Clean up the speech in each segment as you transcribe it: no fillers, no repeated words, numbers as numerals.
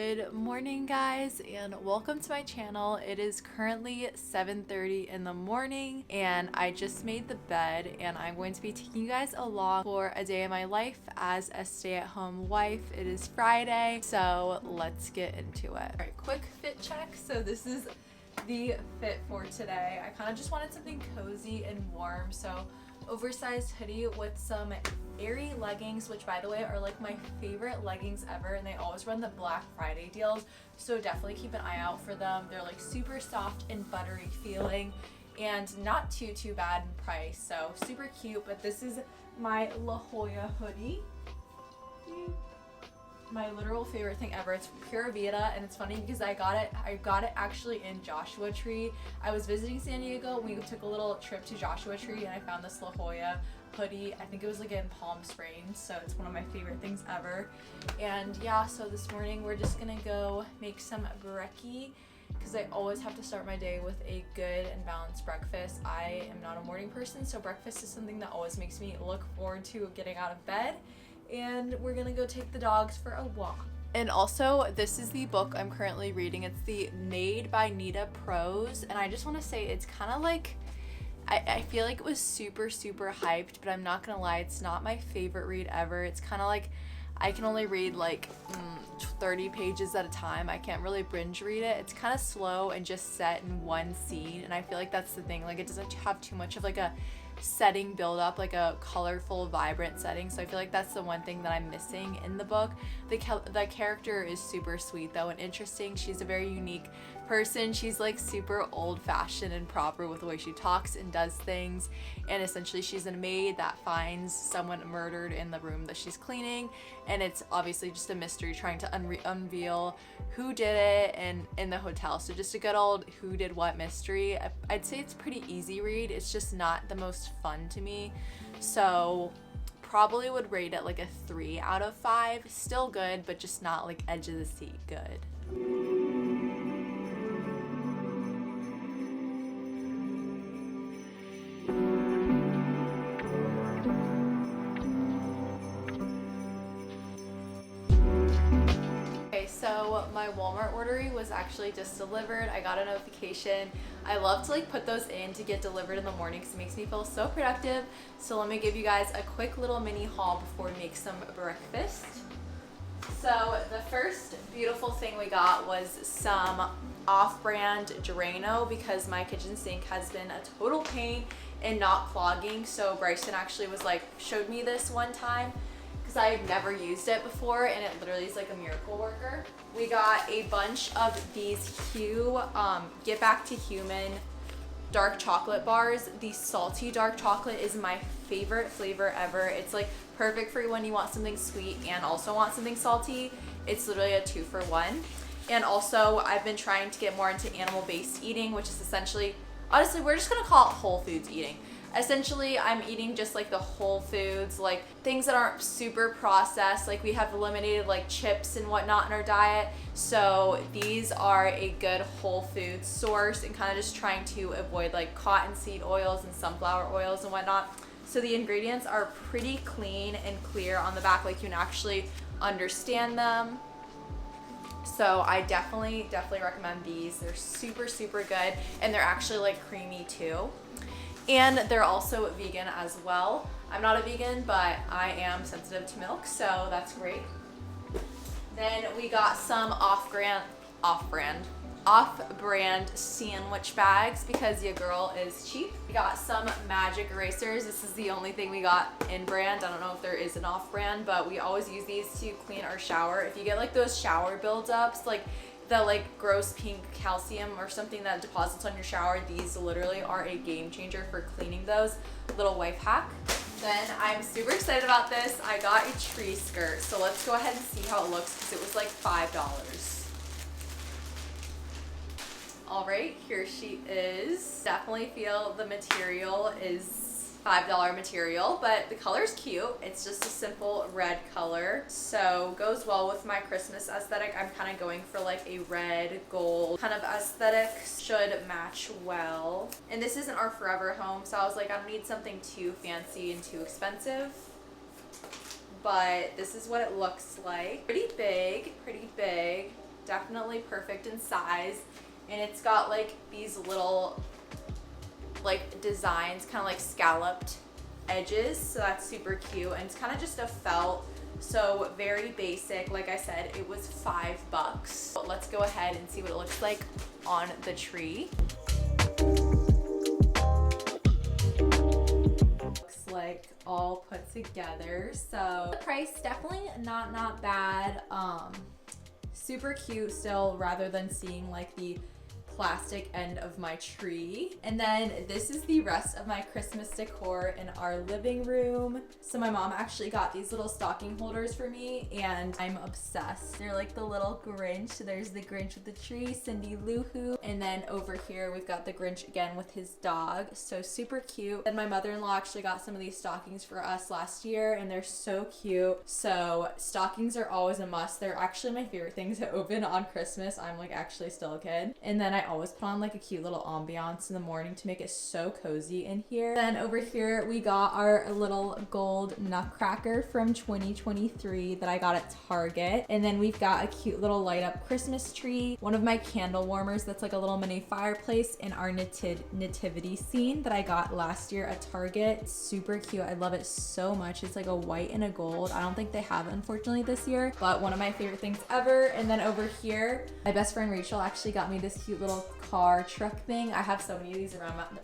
Good morning, guys, and welcome to my channel. It is currently 7:30 in the morning and I just made the bed, and I'm going to be taking you guys along for a day of my life as a stay-at-home wife. It is Friday, so let's get into it. All right, quick fit check. So this is the fit for today. I kind of just wanted something cozy and warm, so oversized hoodie with some airy leggings, which by the way are like my favorite leggings ever, and they always run the Black Friday deals, so definitely keep an eye out for them. They're like super soft and buttery feeling and not too bad in price, so super cute. But this is my La Jolla hoodie, my literal favorite thing ever. It's Pura Vida, and it's funny because I got it actually in Joshua Tree. I was visiting San Diego, we took a little trip to Joshua Tree, and I found this La Jolla hoodie. I think it was like in Palm Springs, so it's one of my favorite things ever. And yeah, so this morning we're just gonna go make some brekkie because I always have to start my day with a good and balanced breakfast. I am not a morning person, so breakfast is something that always makes me look forward to getting out of bed. And we're gonna go take the dogs for a walk. And also, this is the book I'm currently reading. It's the Maid by Nita Prose, and I just want to say it's kind of like, I feel like it was super hyped, but I'm not gonna lie, it's not my favorite read ever. It's kind of like I can only read like 30 pages at a time. I can't really binge read it. It's kind of slow and just set in one scene, and I feel like that's the thing. Like, it doesn't have too much of like a setting build up, like a colorful, vibrant setting. So I feel like that's the one thing that I'm missing in the book. The character is super sweet though and interesting. She's a very unique person. She's like super old-fashioned and proper with the way she talks and does things, and essentially she's a maid that finds someone murdered in the room that she's cleaning, and it's obviously just a mystery trying to unveil who did it and in the hotel. So just a good old who did what mystery. I'd say it's a pretty easy read. It's just not the most fun to me, so probably would rate it like a 3 out of 5. Still good, but just not like edge of the seat good. So my Walmart order was actually just delivered. I got a notification. I love to like put those in to get delivered in the morning because it makes me feel so productive. So let me give you guys a quick little mini haul before we make some breakfast. So the first beautiful thing we got was some off-brand Drano because my kitchen sink has been a total pain and not clogging. So Bryson actually was like, showed me this one time, because I've never used it before, and it literally is like a miracle worker. We got a bunch of these Get Back to Human dark chocolate bars. The salty dark chocolate is my favorite flavor ever. It's like perfect for when you want something sweet and also want something salty. It's literally a 2-for-1. And also, I've been trying to get more into animal-based eating, which is essentially, honestly, we're just gonna call it whole foods eating. Essentially, I'm eating just like the whole foods, like things that aren't super processed. Like, we have eliminated like chips and whatnot in our diet. So these are a good whole food source, and kind of just trying to avoid like cottonseed oils and sunflower oils and whatnot. So the ingredients are pretty clean and clear on the back, like you can actually understand them. So I definitely recommend these. They're super good, and they're actually like creamy too. And they're also vegan as well. I'm not a vegan, but I am sensitive to milk, so that's great. Then we got some off-brand sandwich bags because your girl is cheap. We got some magic erasers. This is the only thing we got in brand. I don't know if there is an off-brand, but we always use these to clean our shower. If you get like those shower buildups, like the like gross pink calcium or something that deposits on your shower, these literally are a game changer for cleaning those. Little wife hack. Then I'm super excited about this. I got a tree skirt, so let's go ahead and see how it looks because it was like $5. All right, here she is. Definitely feel the material is $5 material, but the color's cute. It's just a simple red color, so goes well with my Christmas aesthetic. I'm kind of going for like a red gold kind of aesthetic. Should match well. And this isn't our forever home, so I was like, I don't need something too fancy and too expensive. But this is what it looks like. Pretty big, definitely perfect in size. And it's got like these little like designs, kind of like scalloped edges, so that's super cute. And it's kind of just a felt, so very basic. Like I said, it was $5. But let's go ahead and see what it looks like on the tree. Looks like all put together. So the price definitely not bad. Super cute still, rather than seeing like the plastic end of my tree. And then this is the rest of my Christmas decor in our living room. So my mom actually got these little stocking holders for me, and I'm obsessed. They're like the little Grinch. So there's the Grinch with the tree, Cindy Lou Who, and then over here we've got the Grinch again with his dog. So super cute. And my mother-in-law actually got some of these stockings for us last year, and they're so cute. So stockings are always a must. They're actually my favorite things to open on Christmas. I'm like actually still a kid. And then I always put on like a cute little ambiance in the morning to make it so cozy in here. Then over here we got our little gold nutcracker from 2023 that I got at Target. And then we've got a cute little light up Christmas tree, one of my candle warmers that's like a little mini fireplace in our nativity scene that I got last year at Target. Super cute. I love it so much. It's like a white and a gold. I don't think they have it unfortunately this year, but one of my favorite things ever. And then over here, my best friend Rachel actually got me this cute little car truck thing. I have so many of these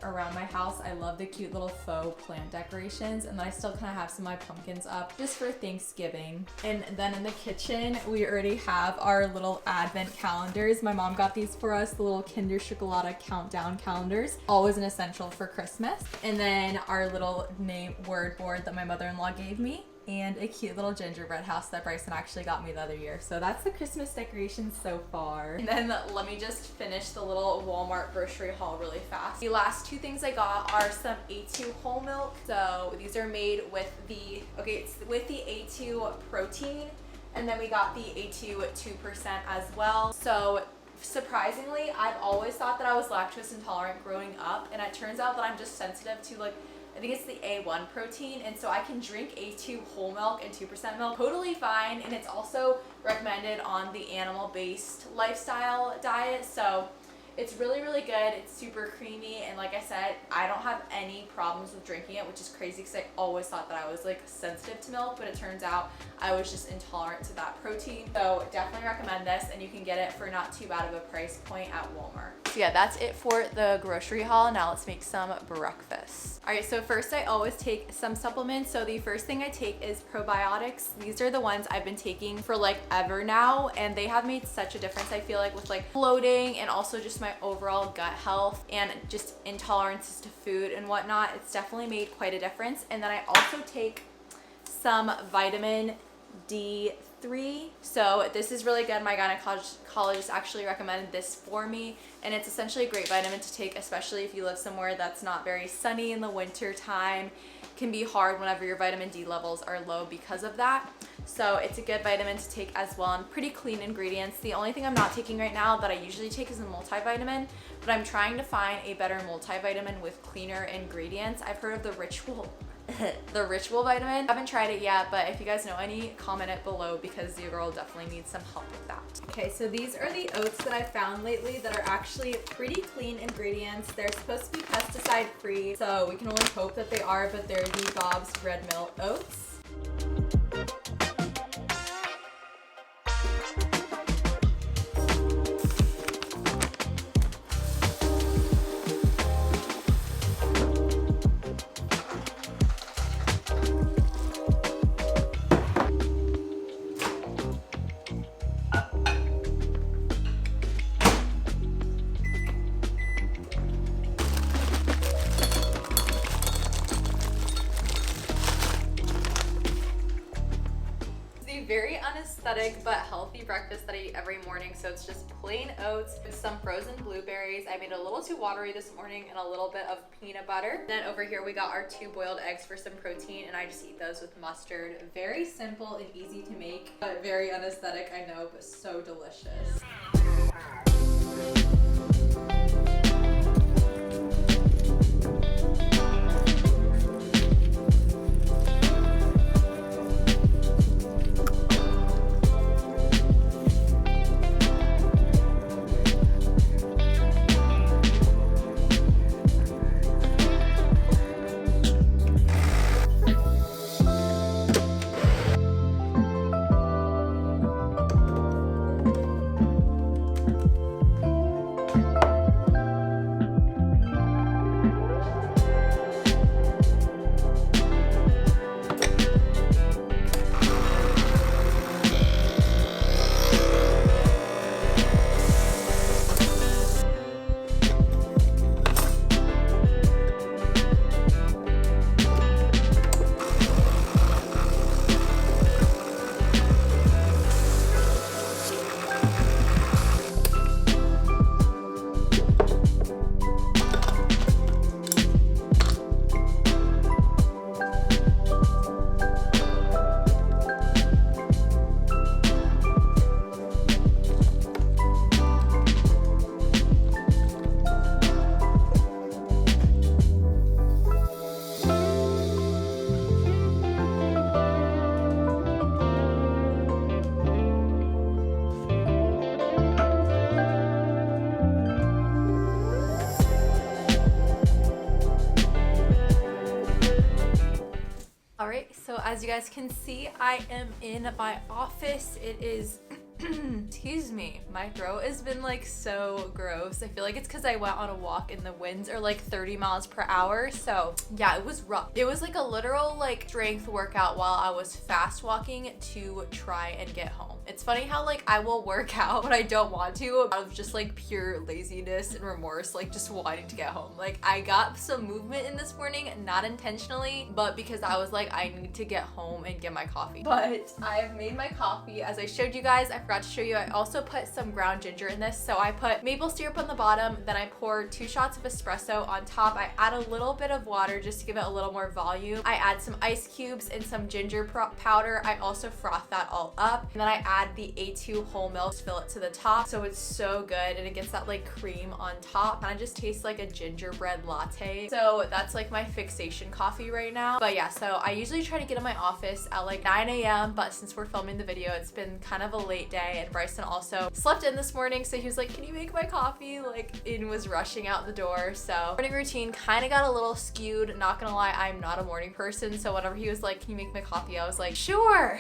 around my house. I love the cute little faux plant decorations, and then I still kind of have some of my pumpkins up just for Thanksgiving. And then in the kitchen, we already have our little advent calendars. My mom got these for us, the little Kinder Chocolate countdown calendars, always an essential for Christmas. And then our little name word board that my mother-in-law gave me, and a cute little gingerbread house that Bryson actually got me the other year. So that's the Christmas decorations so far. And then let me just finish the little Walmart grocery haul really fast. The last two things I got are some A2 whole milk. So these are made with it's with the A2 protein, and then we got the A2 2% as well. So surprisingly, I've always thought that I was lactose intolerant growing up, and it turns out that I'm just sensitive to like, I think it's the A1 protein, and so I can drink A2 whole milk and 2% milk totally fine, and it's also recommended on the animal-based lifestyle diet, so it's really, really good. It's super creamy, and like I said, I don't have any problems with drinking it, which is crazy because I always thought that I was like sensitive to milk, but it turns out I was just intolerant to that protein. So definitely recommend this, and you can get it for not too bad of a price point at Walmart. So yeah, that's it for the grocery haul. Now let's make some breakfast. All right, so first I always take some supplements. So the first thing I take is probiotics. These are the ones I've been taking for like ever now, and they have made such a difference, I feel like, with like bloating and also just my overall gut health and just intolerances to food and whatnot. It's definitely made quite a difference. And then I also take some vitamin D3. So this is really good. My gynecologist actually recommended this for me, and it's essentially a great vitamin to take, especially if you live somewhere that's not very sunny in the winter time. It can be hard whenever your vitamin D levels are low because of that. So it's a good vitamin to take as well, and pretty clean ingredients. The only thing I'm not taking right now that I usually take is a multivitamin, but I'm trying to find a better multivitamin with cleaner ingredients. I've heard of the Ritual vitamin. I haven't tried it yet, but if you guys know any, comment it below because your girl definitely needs some help with that. Okay, so these are the oats that I found lately that are actually pretty clean ingredients. They're supposed to be pesticide free, so we can only hope that they are, but they're the Bob's Red Mill Oats. Very unaesthetic but healthy breakfast that I eat every morning. So it's just plain oats with some frozen blueberries. I made it a little too watery this morning, and a little bit of peanut butter. Then over here we got our 2 boiled eggs for some protein, and I just eat those with mustard. Very simple and easy to make, but very unaesthetic, I know, but so delicious. Alright, so as you guys can see, I am in my office. It is excuse me, my throat has been like so gross. I feel like it's because I went on a walk and the winds are like 30 miles per hour. So yeah, it was rough. It was like a literal like strength workout while I was fast walking to try and get home. It's funny how like I will work out when I don't want to out of just like pure laziness and remorse, like just wanting to get home. Like I got some movement in this morning, not intentionally, but because I was like, I need to get home and get my coffee. But I have made my coffee. As I showed you guys, I forgot to show you, I also put some ground ginger in this. So I put maple syrup on the bottom, then I pour 2 shots of espresso on top. I add a little bit of water just to give it a little more volume. I add some ice cubes and some ginger powder. I also froth that all up. And then I add the A2 whole milk to fill it to the top. So it's so good and it gets that like cream on top. Kind of just tastes like a gingerbread latte. So that's like my fixation coffee right now. But yeah, so I usually try to get in my office at like 9 a.m. But since we're filming the video, it's been kind of a late day, and Bryson also slept in this morning. So he was like, can you make my coffee? Like, and was rushing out the door. So morning routine kind of got a little skewed. Not gonna lie, I'm not a morning person. So whenever he was like, can you make my coffee? I was like, sure.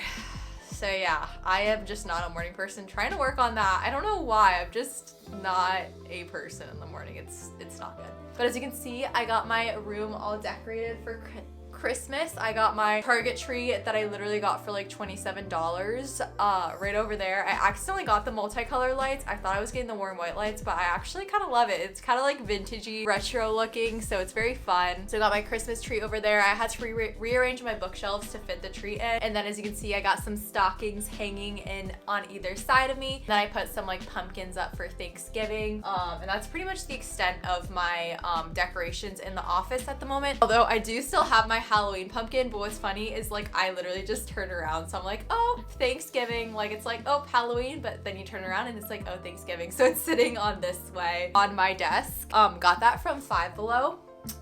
So yeah, I am just not a morning person, trying to work on that. I don't know why, I'm just not a person in the morning. It's not good. But as you can see, I got my room all decorated for Christmas. I got my Target tree that I literally got for like $27 right over there. I accidentally got the multicolor lights. I thought I was getting the warm white lights, but I actually kind of love it. It's kind of like vintagey, retro looking, so it's very fun. So I got my Christmas tree over there. I had to rearrange my bookshelves to fit the tree in. And then as you can see, I got some stockings hanging in on either side of me. Then I put some like pumpkins up for Thanksgiving. And that's pretty much the extent of my decorations in the office at the moment. Although I do still have my Halloween pumpkin, but what's funny is like I literally just turn around, so I'm like, oh, Thanksgiving, like it's like, oh, Halloween, but then you turn around and it's like, oh, Thanksgiving. So it's sitting on this way on my desk. Got that from Five Below.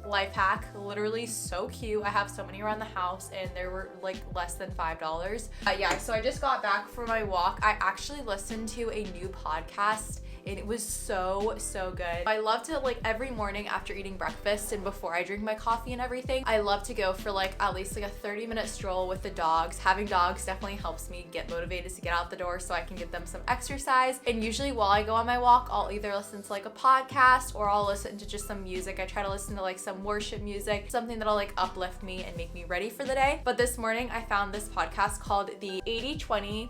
Life hack, literally so cute. I have so many around the house and they were like less than $5. Yeah, so I just got back from my walk. I actually listened to a new podcast and it was so good. I love to like every morning after eating breakfast and before I drink my coffee and everything, I love to go for like at least like a 30-minute stroll with the dogs. Having dogs definitely helps me get motivated to get out the door so I can get them some exercise. And usually while I go on my walk, I'll either listen to like a podcast or I'll listen to just some music. I try to listen to like some worship music, something that'll like uplift me and make me ready for the day. But this morning I found this podcast called the 80-20,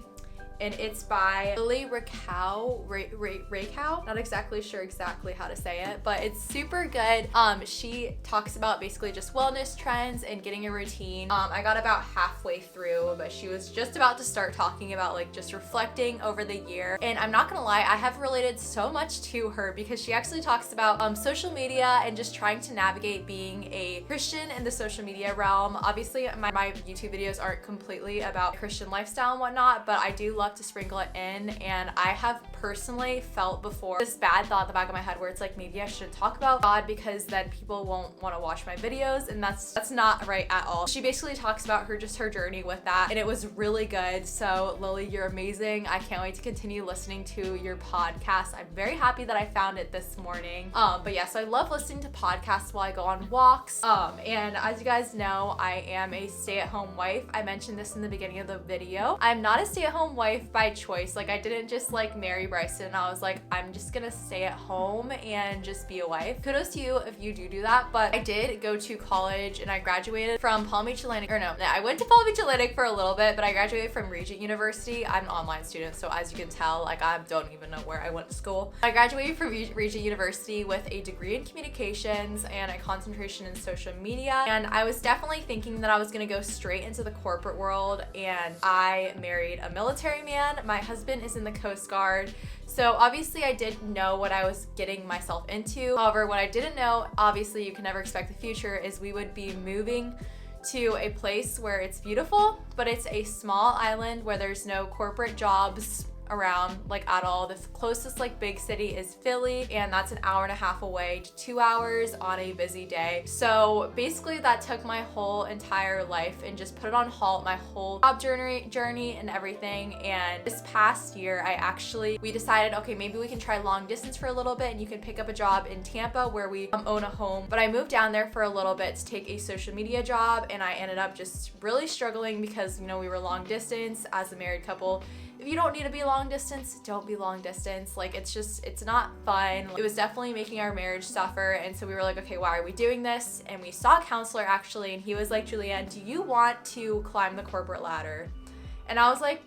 and it's by Lily Rakow. Not exactly sure how to say it, but it's super good. She talks about basically just wellness trends and getting a routine. I got about halfway through, but she was just about to start talking about like just reflecting over the year. And I'm not gonna lie, I have related so much to her because she actually talks about social media and just trying to navigate being a Christian in the social media realm. Obviously, my YouTube videos aren't completely about Christian lifestyle and whatnot, but I do love to sprinkle it in. And I have personally felt before this bad thought in the back of my head where it's like, maybe I shouldn't talk about God because then people won't want to watch my videos, and that's not right at all. She basically talks about her journey with that, and it was really good. So Lily, you're amazing. I can't wait to continue listening to your podcast. I'm very happy that I found it this morning. But yeah, so I love listening to podcasts while I go on walks. And as you guys know, I am a stay-at-home wife. I mentioned this in the beginning of the video. I'm not a stay-at-home wife by choice. Like I didn't just like marry Bryson and I was like, I'm just gonna stay at home and just be a wife. Kudos to you if you do that. But I did go to college and I graduated from Palm Beach Atlantic, or no, I went to Palm Beach Atlantic for a little bit, but I graduated from Regent University. I'm an online student, so as you can tell, like I don't even know where I went to school. I graduated from Regent University with a degree in communications and a concentration in social media. And I was definitely thinking that I was gonna go straight into the corporate world, and I married a military man. My husband is in the Coast Guard. So obviously I didn't know what I was getting myself into. However, what I didn't know, obviously you can never expect the future, is we would be moving to a place where it's beautiful, but it's a small island where there's no corporate jobs around like at all. The closest like big city is Philly, and that's an hour and a half away to 2 hours on a busy day. So basically that took my whole entire life and just put it on halt, my whole job journey and everything. And this past year we decided, okay, maybe we can try long distance for a little bit, and you can pick up a job in Tampa where we own a home. But I moved down there for a little bit to take a social media job, and I ended up just really struggling because, you know, we were long distance as a married couple. If you don't need to be long distance, don't be long distance. Like, it's not fun. It was definitely making our marriage suffer. And so we were like, okay, why are we doing this? And we saw a counselor actually, and he was like, Julianne, do you want to climb the corporate ladder? And I was like,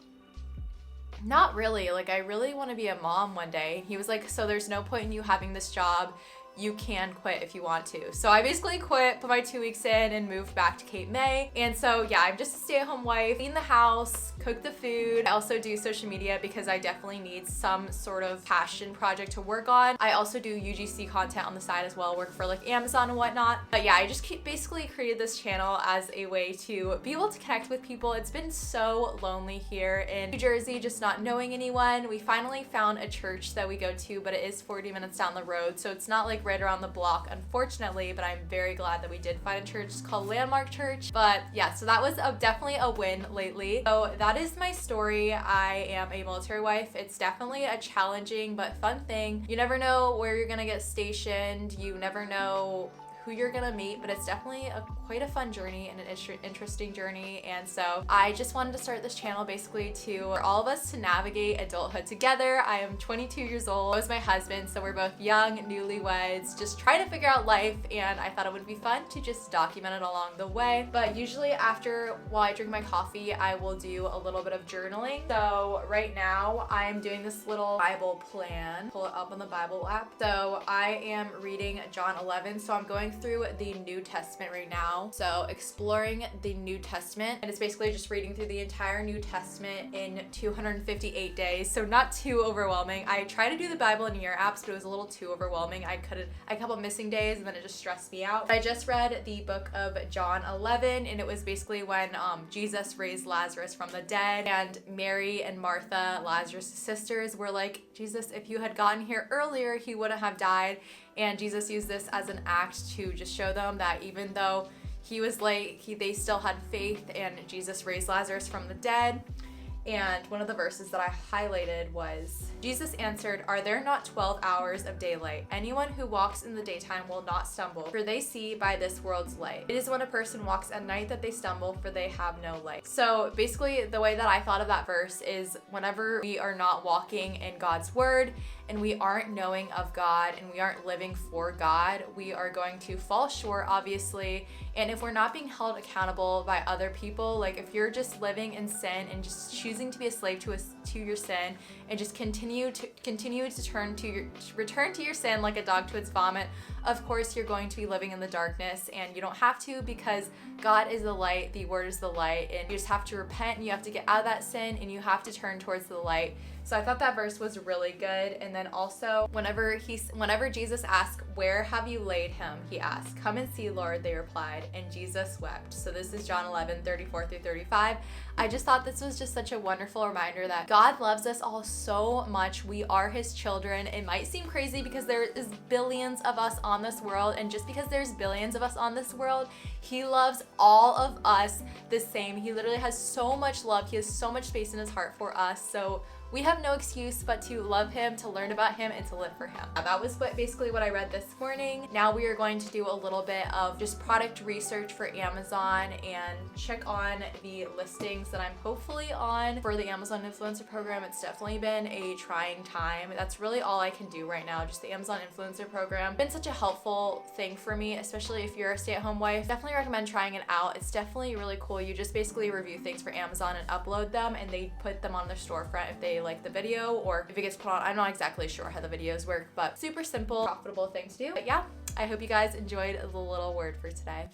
not really. Like, I really want to be a mom one day. And he was like, so there's no point in you having this job. You can quit if you want to. So I basically quit, put my 2 weeks in, and moved back to Cape May. And so yeah, I'm just a stay-at-home wife, clean the house, cook the food. I also do social media because I definitely need some sort of passion project to work on. I also do UGC content on the side as well, work for like Amazon and whatnot. But yeah, I just basically created this channel as a way to be able to connect with people. It's been so lonely here in New Jersey, just not knowing anyone. We finally found a church that we go to, but it is 40 minutes down the road, so it's not like right around the block, unfortunately, but I'm very glad that we did find a church. It's called Landmark Church. But yeah, so that was definitely a win lately. So that is my story. I am a military wife. It's definitely a challenging but fun thing. You never know where you're gonna get stationed. You never know who you're gonna meet, but it's definitely quite a fun journey and an interesting journey. And so I just wanted to start this channel basically for all of us to navigate adulthood together. I am 22 years old. So is my husband, so we're both young newlyweds just trying to figure out life, and I thought it would be fun to just document it along the way. But usually while I drink my coffee, I will do a little bit of journaling. So right now I'm doing this little Bible plan. Pull it up on the Bible app. So I am reading John 11, so I'm going through the New Testament right now. So exploring the New Testament, and it's basically just reading through the entire New Testament in 258 days. So not too overwhelming. I tried to do the Bible in year apps, but it was a little too overwhelming. I had a couple missing days, and then it just stressed me out. I just read the book of John 11, and it was basically when Jesus raised Lazarus from the dead, and Mary and Martha, Lazarus' sisters, were like, Jesus, if you had gotten here earlier, he wouldn't have died. And Jesus used this as an act to just show them that even though he was late, they still had faith, and Jesus raised Lazarus from the dead. And one of the verses that I highlighted was, Jesus answered, are there not 12 hours of daylight? Anyone who walks in the daytime will not stumble, for they see by this world's light. It is when a person walks at night that they stumble, for they have no light. So basically the way that I thought of that verse is whenever we are not walking in God's word, and we aren't knowing of God, and we aren't living for God, we are going to fall short, obviously. And if we're not being held accountable by other people, like if you're just living in sin and just choosing to be a slave to your sin, and just continue to return to your sin like a dog to its vomit, of course you're going to be living in the darkness. And you don't have to, because God is the light, the word is the light, and you just have to repent, and you have to get out of that sin, and you have to turn towards the light. So I thought that verse was really good. And then also whenever Jesus asked, where have you laid him? He asked, come and see, Lord, they replied, and Jesus wept. So this is John 11, 34 through 35. I just thought this was just such a wonderful reminder that God loves us all so much. We are his children. It might seem crazy because there is billions of us on this world, and just because there's billions of us on this world, he loves all of us the same. He literally has so much love. He has so much space in his heart for us. So we have no excuse but to love him, to learn about him, and to live for him. That was basically what I read this morning. Now we are going to do a little bit of just product research for Amazon and check on the listings that I'm hopefully on for the Amazon Influencer Program. It's definitely been a trying time. That's really all I can do right now, just the Amazon Influencer Program. It's been such a helpful thing for me, especially if you're a stay-at-home wife. Definitely recommend trying it out. It's definitely really cool. You just basically review things for Amazon and upload them, and they put them on their storefront if they like the video, or if it gets put on. I'm not exactly sure how the videos work, but super simple, profitable thing to do. But yeah, I hope you guys enjoyed the little word for today.